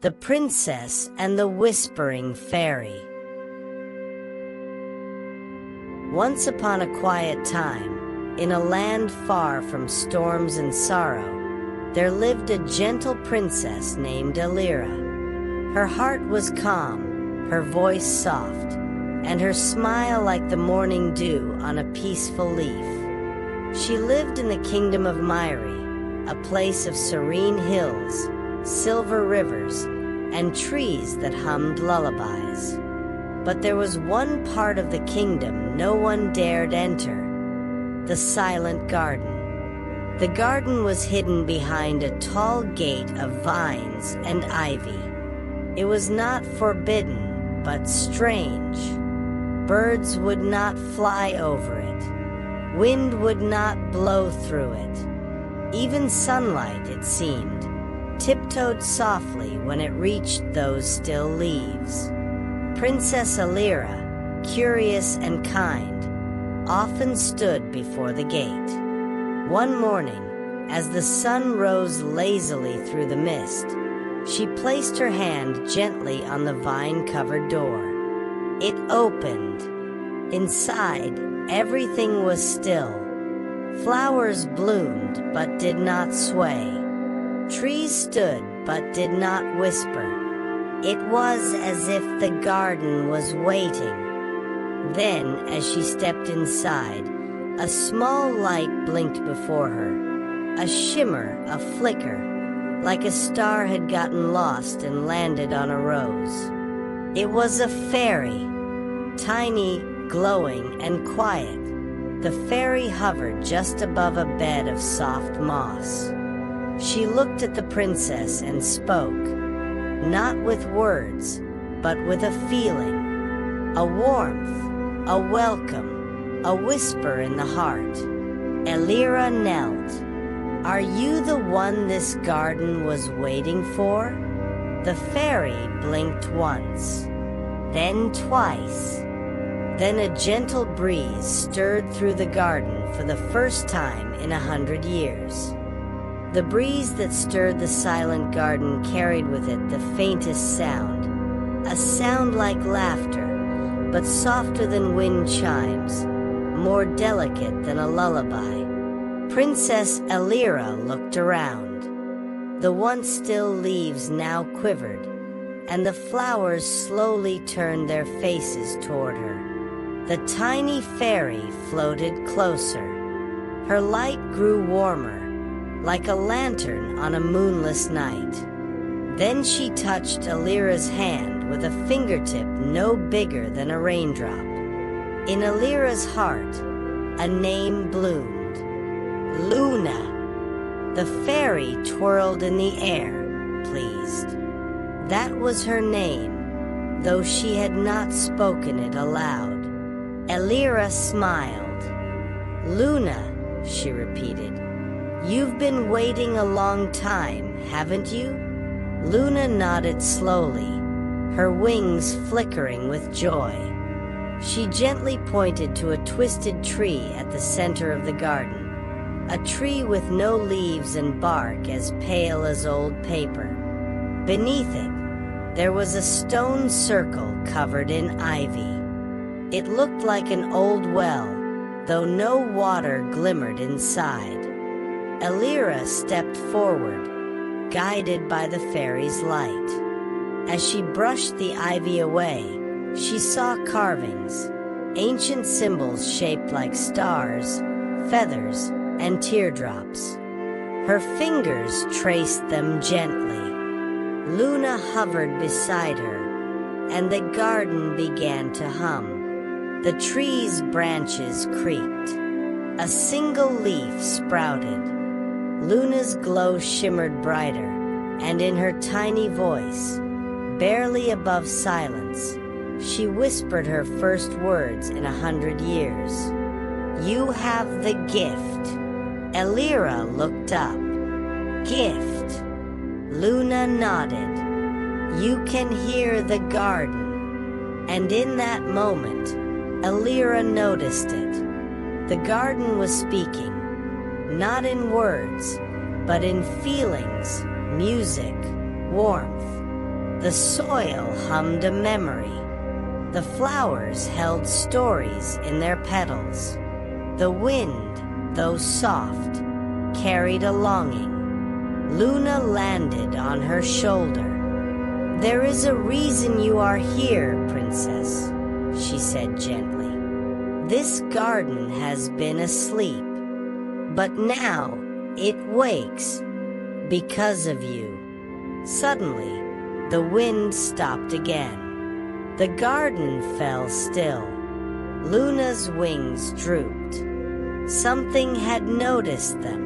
The Princess and the Whispering Fairy. Once upon a quiet time, in a land far from storms and sorrow, there lived a gentle princess named Elira. Her heart was calm, her voice soft, and her smile like the morning dew on a peaceful leaf. She lived in the kingdom of Myri, a place of serene hills, silver rivers, and trees that hummed lullabies. But there was one part of the kingdom no one dared enter: the silent garden. The garden was hidden behind a tall gate of vines and ivy. It was not forbidden, but strange. Birds would not fly over it. Wind would not blow through it. Even sunlight, it seemed, tiptoed softly when it reached those still leaves. Princess Elira, curious and kind, often stood before the gate. One morning, as the sun rose lazily through the mist, she placed her hand gently on the vine-covered door. It opened. Inside, everything was still. Flowers bloomed but did not sway. Trees stood but did not whisper. It was as if the garden was waiting. Then, as she stepped inside, a small light blinked before her. A shimmer, a flicker, like a star had gotten lost and landed on a rose. It was a fairy, tiny, glowing, and quiet. The fairy hovered just above a bed of soft moss. She looked at the princess and spoke, not with words, but with a feeling, a warmth, a welcome, a whisper in the heart. Elira knelt. "Are you the one this garden was waiting for?" The fairy blinked once, then twice. Then a gentle breeze stirred through the garden for the first time in 100 years. The breeze that stirred the silent garden carried with it the faintest sound, a sound like laughter, but softer than wind chimes, more delicate than a lullaby. Princess Elira looked around. The once still leaves now quivered, and the flowers slowly turned their faces toward her. The tiny fairy floated closer. Her light grew warmer, like a lantern on a moonless night. Then she touched Elira's hand with a fingertip no bigger than a raindrop. In Elira's heart, a name bloomed: Luna. The fairy twirled in the air, pleased. That was her name, though she had not spoken it aloud. Elira smiled. "Luna," she repeated. "You've been waiting a long time, haven't you?" Luna nodded slowly, her wings flickering with joy. She gently pointed to a twisted tree at the center of the garden, a tree with no leaves and bark as pale as old paper. Beneath it, there was a stone circle covered in ivy. It looked like an old well, though no water glimmered inside. Elira stepped forward, guided by the fairy's light. As she brushed the ivy away, she saw carvings, ancient symbols shaped like stars, feathers, and teardrops. Her fingers traced them gently. Luna hovered beside her, and the garden began to hum. The tree's branches creaked. A single leaf sprouted. Luna's glow shimmered brighter, and in her tiny voice, barely above silence, she whispered her first words in 100 years. "You have the gift." Elira looked up. "Gift?" Luna nodded. "You can hear the garden." And in that moment, Elira noticed it. The garden was speaking, not in words, but in feelings, music, warmth. The soil hummed a memory. The flowers held stories in their petals. The wind, though soft, carried a longing. Luna landed on her shoulder. "There is a reason you are here, Princess," she said gently. "This garden has been asleep, but now it wakes because of you." Suddenly, the wind stopped again. The garden fell still. Luna's wings drooped. Something had noticed them.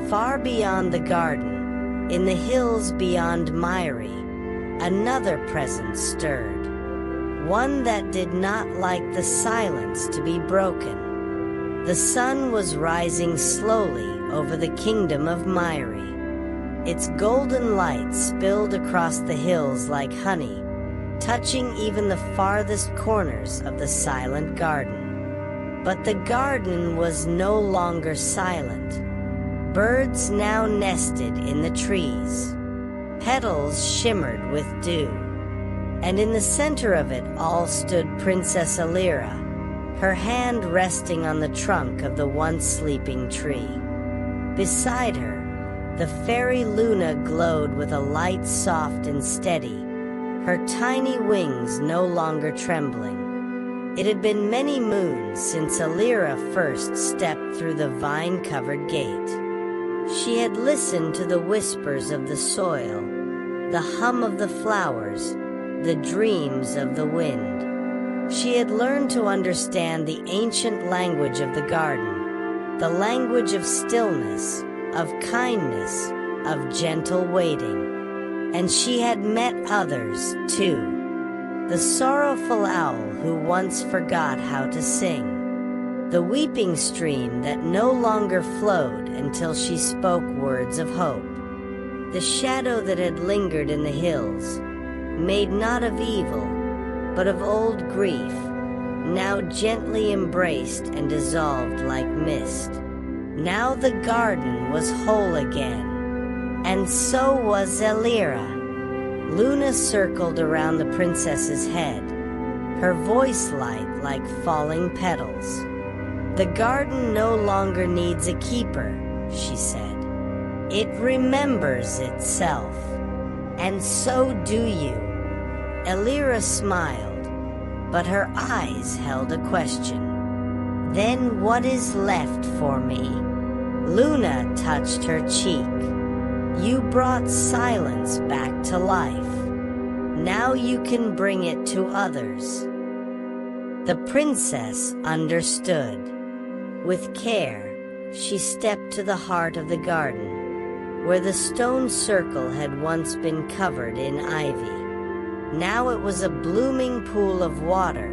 Far beyond the garden, in the hills beyond Myri, another presence stirred. One that did not like the silence to be broken. The sun was rising slowly over the kingdom of Myri. Its golden light spilled across the hills like honey, touching even the farthest corners of the silent garden. But the garden was no longer silent. Birds now nested in the trees. Petals shimmered with dew. And in the center of it all stood Princess Elira, her hand resting on the trunk of the once sleeping tree. Beside her, the fairy Luna glowed with a light soft and steady, her tiny wings no longer trembling. It had been many moons since Elira first stepped through the vine-covered gate. She had listened to the whispers of the soil, the hum of the flowers, the dreams of the wind. She had learned to understand the ancient language of the garden, the language of stillness, of kindness, of gentle waiting. And she had met others, too. The sorrowful owl who once forgot how to sing. The weeping stream that no longer flowed until she spoke words of hope. The shadow that had lingered in the hills, made not of evil, but of old grief, now gently embraced and dissolved like mist. Now the garden was whole again, and so was Elira. Luna circled around the princess's head, her voice light like falling petals. "The garden no longer needs a keeper," she said. "It remembers itself. And so do you." Elira smiled, but her eyes held a question. "Then what is left for me?" Luna touched her cheek. "You brought silence back to life. Now you can bring it to others." The princess understood. With care, she stepped to the heart of the garden, where the stone circle had once been covered in ivy. Now it was a blooming pool of water,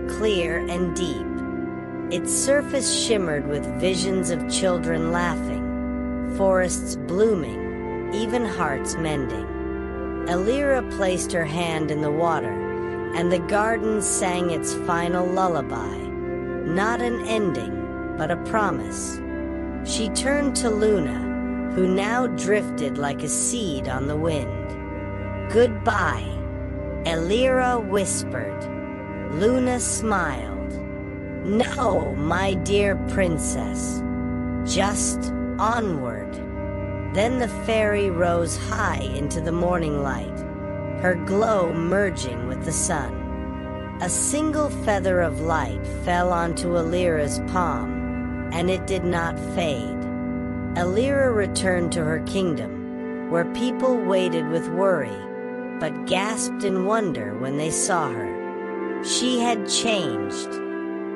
clear and deep. Its surface shimmered with visions of children laughing, forests blooming, even hearts mending. Elira placed her hand in the water, and the garden sang its final lullaby, not an ending, but a promise. She turned to Luna, who now drifted like a seed on the wind. "Goodbye," Elira whispered. Luna smiled. "No, my dear princess. Just onward." Then the fairy rose high into the morning light, her glow merging with the sun. A single feather of light fell onto Elira's palm, and it did not fade. Elira returned to her kingdom, where people waited with worry, but gasped in wonder when they saw her. She had changed.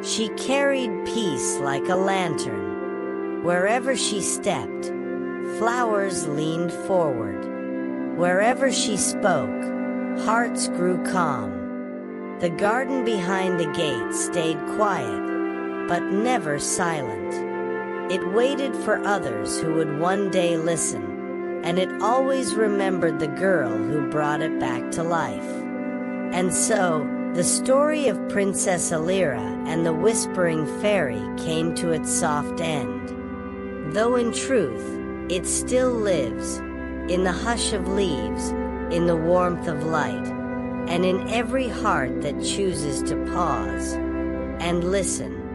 She carried peace like a lantern. Wherever she stepped, flowers leaned forward. Wherever she spoke, hearts grew calm. The garden behind the gate stayed quiet, but never silent. It waited for others who would one day listen, and it always remembered the girl who brought it back to life. And so, the story of Princess Elira and the Whispering Fairy came to its soft end. Though in truth, it still lives, in the hush of leaves, in the warmth of light, and in every heart that chooses to pause and listen.